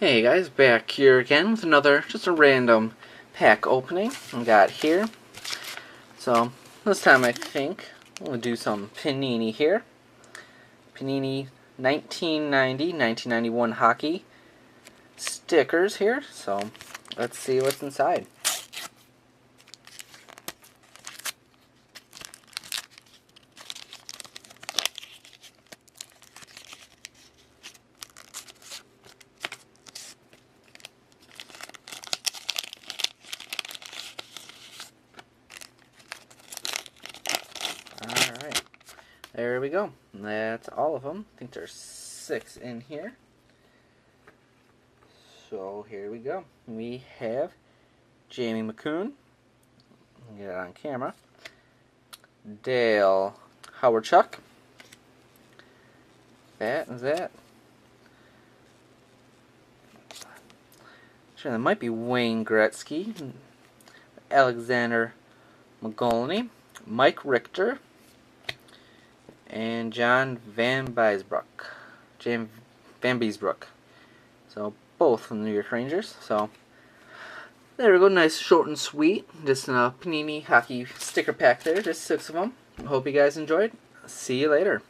Hey guys, back here again with another, just a random pack opening we got here. So, this time I think we'll do some Panini here. Panini 1990-1991 hockey stickers here. So, let's see what's inside. Alright, there we go. That's all of them. I think there's 6 in here. So here we go. We have Jamie McCoon. Get it on camera. Dale Howardchuk. That is that. Sure, that might be Wayne Gretzky. Alexander Mogilny. Mike Richter. And John Van Biesbroek. So both from the New York Rangers. So there we go, nice, short and sweet. Just a Panini hockey sticker pack there, just 6 of them. Hope you guys enjoyed. See you later.